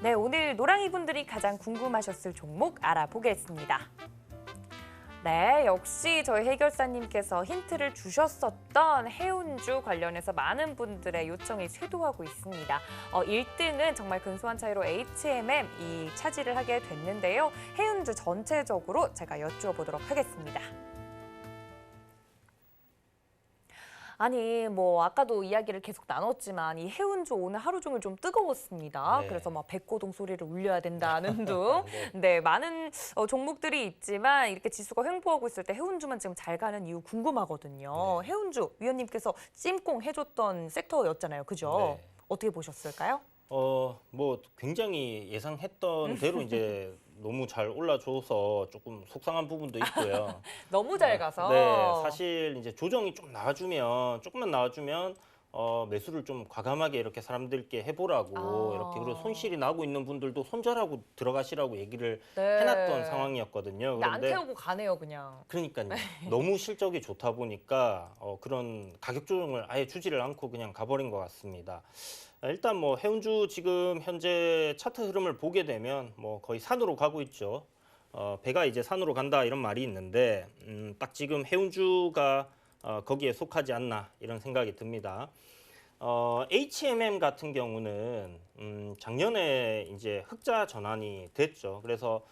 네, 오늘 노랑이분들이 가장 궁금하셨을 종목 알아보겠습니다. 네, 역시 저희 해결사님께서 힌트를 주셨었던 해운주 관련해서 많은 분들의 요청이 쇄도하고 있습니다. 1등은 정말 근소한 차이로 HMM이 차지를 하게 됐는데요. 해운주 전체적으로 제가 여쭈어보도록 하겠습니다. 아니 뭐 아까도 이야기를 계속 나눴지만 이 해운주 오늘 하루 종일 좀 뜨거웠습니다. 네. 그래서 막 백고동 소리를 울려야 된다는 둥. 네. 네, 많은 종목들이 있지만 이렇게 지수가 횡보하고 있을 때 해운주만 지금 잘 가는 이유 궁금하거든요. 네. 해운주 위원님께서 찜꽁 해줬던 섹터였잖아요. 그죠? 네. 어떻게 보셨을까요? 뭐 굉장히 예상했던 대로 이제 너무 잘 올라줘서 조금 속상한 부분도 있고요. 너무 잘 가서. 네, 사실 이제 조정이 좀 조금만 나와주면 매수를 좀 과감하게 이렇게 사람들께 해보라고 이렇게 그리고 손실이 나고 있는 분들도 손절하고 들어가시라고 얘기를 네. 해놨던 상황이었거든요. 근데 안 태우고 가네요, 그냥. 그러니까요. 너무 실적이 좋다 보니까 그런 가격 조정을 아예 주지를 않고 그냥 가버린 것 같습니다. 일단 뭐 해운주 지금 현재 차트 흐름을 보게 되면 뭐 거의 산으로 가고 있죠. 배가 이제 산으로 간다 이런 말이 있는데 딱 지금 해운주가 거기에 속하지 않나 이런 생각이 듭니다. HMM 같은 경우는 작년에 이제 흑자 전환이 됐죠. 그래서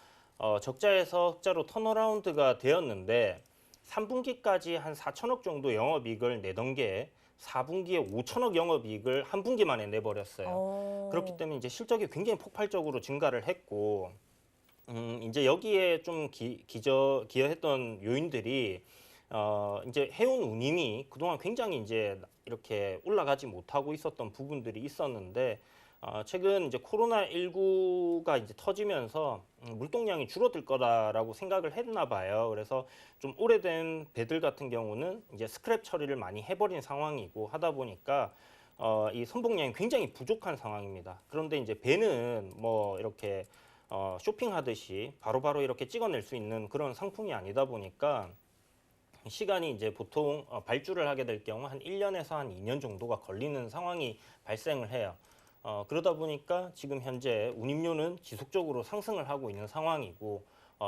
적자에서 흑자로 턴어라운드가 되었는데 3분기까지 한 4천억 정도 영업이익을 내던 게 4분기에 5천억 영업이익을 한 분기 만에 내버렸어요. 그렇기 때문에 이제 실적이 굉장히 폭발적으로 증가를 했고 이제 여기에 좀 기여했던 요인들이 이제 해운 운임이 그동안 굉장히 이제 이렇게 올라가지 못하고 있었던 부분들이 있었는데 최근 이제 코로나19가 이제 터지면서 물동량이 줄어들 거다라고 생각을 했나 봐요. 그래서 좀 오래된 배들 같은 경우는 이제 스크랩 처리를 많이 해버린 상황이고 하다 보니까 이 선봉량이 굉장히 부족한 상황입니다. 그런데 이제 배는 뭐 이렇게 쇼핑하듯이 바로바로 이렇게 찍어낼 수 있는 그런 상품이 아니다 보니까 시간이 이제 보통 발주를 하게 될 경우 한 1년에서 한 2년 정도가 걸리는 상황이 발생을 해요. 그러다 보니까 지금 현재 운임료는 지속적으로 상승을 하고 있는 상황이고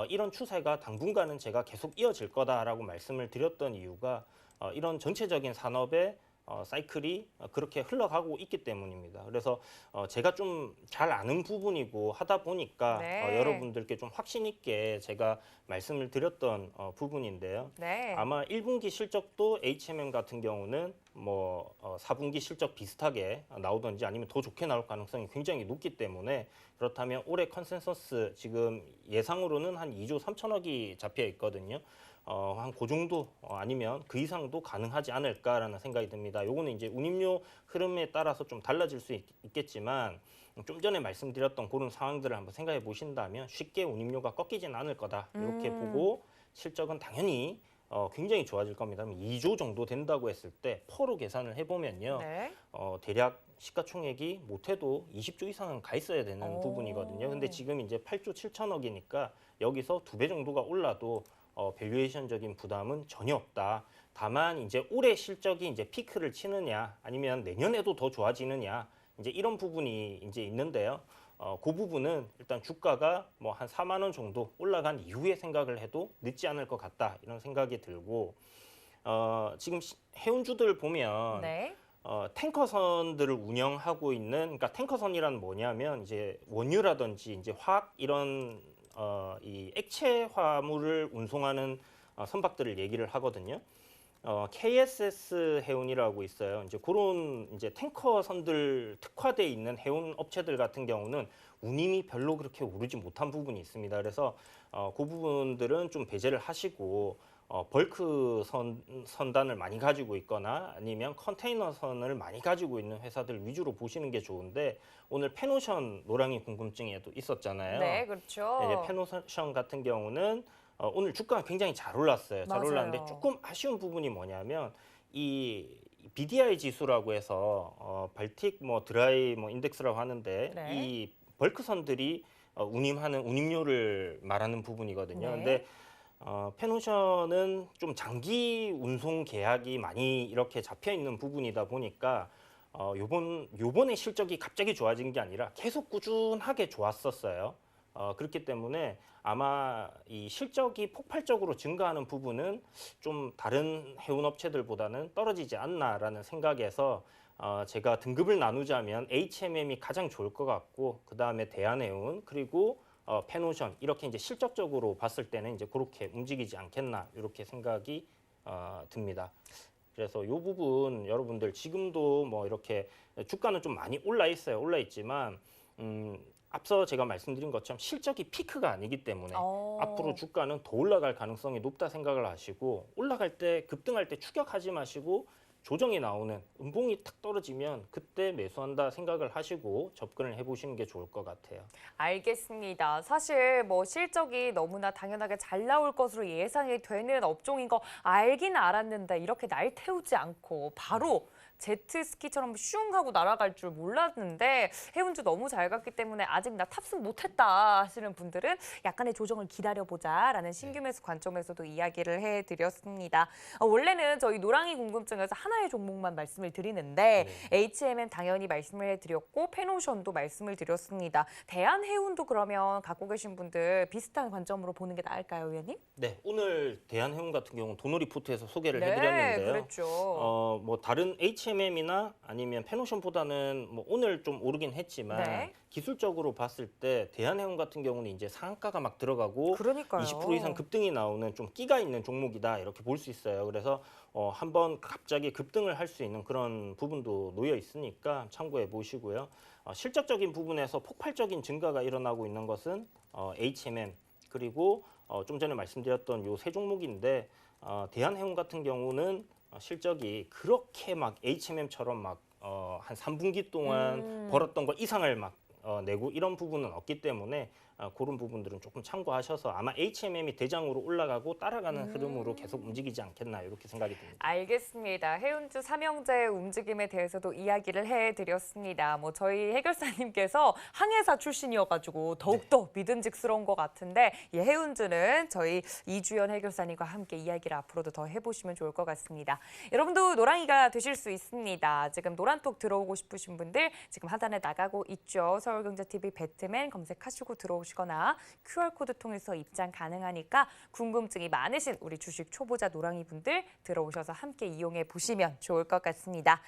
이런 추세가 당분간은 제가 계속 이어질 거다라고 말씀을 드렸던 이유가 이런 전체적인 산업의 사이클이 그렇게 흘러가고 있기 때문입니다. 그래서 제가 좀 잘 아는 부분이고 하다 보니까 네. 여러분들께 좀 확신 있게 제가 말씀을 드렸던 부분인데요. 네. 아마 1분기 실적도 HMM 같은 경우는 뭐 4분기 실적 비슷하게 나오든지 아니면 더 좋게 나올 가능성이 굉장히 높기 때문에 그렇다면 올해 컨센서스 지금 예상으로는 한 2조 3천억이 잡혀 있거든요. 한 그 정도 아니면 그 이상도 가능하지 않을까라는 생각이 듭니다. 요거는 이제 운임료 흐름에 따라서 좀 달라질 수 있겠지만 좀 전에 말씀드렸던 그런 상황들을 한번 생각해 보신다면 쉽게 운임료가 꺾이진 않을 거다. 이렇게 보고 실적은 당연히 굉장히 좋아질 겁니다. 2조 정도 된다고 했을 때 퍼로 계산을 해보면요. 네. 대략 시가총액이 못해도 20조 이상은 가 있어야 되는 오. 부분이거든요. 근데 지금 이제 8조 7천억이니까 여기서 2배 정도가 올라도 밸류에이션적인 부담은 전혀 없다. 다만 이제 올해 실적이 이제 피크를 치느냐 아니면 내년에도 더 좋아지느냐 이제 이런 부분이 이제 있는데요. 그 부분은 일단 주가가 뭐 한 4만 원 정도 올라간 이후에 생각을 해도 늦지 않을 것 같다 이런 생각이 들고 지금 해운주들 보면 네. 탱커선들을 운영하고 있는 그러니까 탱커선이란 뭐냐면 이제 원유라든지 이제 화학 이런 이 액체 화물을 운송하는 선박들을 얘기를 하거든요. KSS 해운이라고 있어요. 이제 그런 이제 탱커선들 특화돼 있는 해운 업체들 같은 경우는 운임이 별로 그렇게 오르지 못한 부분이 있습니다. 그래서 그 부분들은 좀 배제를 하시고 벌크 선단을 많이 가지고 있거나 아니면 컨테이너 선을 많이 가지고 있는 회사들 위주로 보시는 게 좋은데 오늘 페노션 노랑이 궁금증에도 있었잖아요. 네, 그렇죠. 이제 페노션 같은 경우는 오늘 주가가 굉장히 잘 올랐어요. 잘 맞아요. 올랐는데 조금 아쉬운 부분이 뭐냐면 이 BDI 지수라고 해서 발틱 뭐 드라이 뭐 인덱스라고 하는데 네. 이 벌크선들이 운임하는 운임료를 말하는 부분이거든요. 네. 근데 페노션은 좀 장기 운송 계약이 많이 이렇게 잡혀 있는 부분이다 보니까 요번에 실적이 갑자기 좋아진 게 아니라 계속 꾸준하게 좋았었어요. 그렇기 때문에 아마 이 실적이 폭발적으로 증가하는 부분은 좀 다른 해운 업체들보다는 떨어지지 않나라는 생각에서 제가 등급을 나누자면 HMM이 가장 좋을 것 같고, 그 다음에 대한해운, 그리고 페노션, 이렇게 이제 실적적으로 봤을 때는 이제 그렇게 움직이지 않겠나 이렇게 생각이 듭니다. 그래서 이 부분 여러분들 지금도 뭐 이렇게 주가는 좀 많이 올라 있어요. 올라 있지만 앞서 제가 말씀드린 것처럼 실적이 피크가 아니기 때문에 앞으로 주가는 더 올라갈 가능성이 높다 생각을 하시고, 올라갈 때 급등할 때 추격하지 마시고 조정이 나오는 음봉이 탁 떨어지면 그때 매수한다 생각을 하시고 접근을 해보시는 게 좋을 것 같아요. 알겠습니다. 사실 뭐 실적이 너무나 당연하게 잘 나올 것으로 예상이 되는 업종인 거 알긴 알았는데 이렇게 날 태우지 않고 바로 제트스키처럼 슝 하고 날아갈 줄 몰랐는데, 해운주 너무 잘 갔기 때문에 아직 나 탑승 못했다 하시는 분들은 약간의 조정을 기다려보자라는 신규 매수 관점에서도 이야기를 해드렸습니다. 원래는 저희 노랑이 궁금증에서 하나의 종목만 말씀을 드리는데 HMM 당연히 말씀을 해드렸고 페노션도 말씀을 드렸습니다. 대한해운도 그러면 갖고 계신 분들 비슷한 관점으로 보는 게 나을까요, 의원님? 네, 오늘 대한해운 같은 경우는 도노리포트에서 소개를 네, 해드렸는데요. 그랬죠. 뭐 다른 HMM이나 아니면 페노션보다는 뭐 오늘 좀 오르긴 했지만 네. 기술적으로 봤을 때 대한해운 같은 경우는 이제 상한가가 막 들어가고 그러니까요. 20% 이상 급등이 나오는 좀 끼가 있는 종목이다 이렇게 볼 수 있어요. 그래서 한번 갑자기 급등을 할 수 있는 그런 부분도 놓여 있으니까 참고해 보시고요. 실적적인 부분에서 폭발적인 증가가 일어나고 있는 것은 HMM, 그리고 좀 전에 말씀드렸던 요 세 종목인데 대한해운 같은 경우는 실적이 그렇게 막 HMM처럼 막 한 3분기 동안 벌었던 것 이상을 막 내고 이런 부분은 없기 때문에 그런 부분들은 조금 참고하셔서 아마 HMM이 대장으로 올라가고 따라가는 흐름으로 계속 움직이지 않겠나 이렇게 생각이 듭니다. 알겠습니다. 해운주 삼형제의 움직임에 대해서도 이야기를 해드렸습니다. 뭐 저희 해결사님께서 항해사 출신이어가지고 더욱더 믿음직스러운 것 같은데, 이 해운주는 저희 이주연 해결사님과 함께 이야기를 앞으로도 더 해보시면 좋을 것 같습니다. 여러분도 노랑이가 되실 수 있습니다. 지금 노란톡 들어오고 싶으신 분들 지금 하단에 나가고 있죠. 서울경제TV 배트맨 검색하시고 들어오시거나 QR코드 통해서 입장 가능하니까 궁금증이 많으신 우리 주식 초보자 노랑이 분들 들어오셔서 함께 이용해 보시면 좋을 것 같습니다.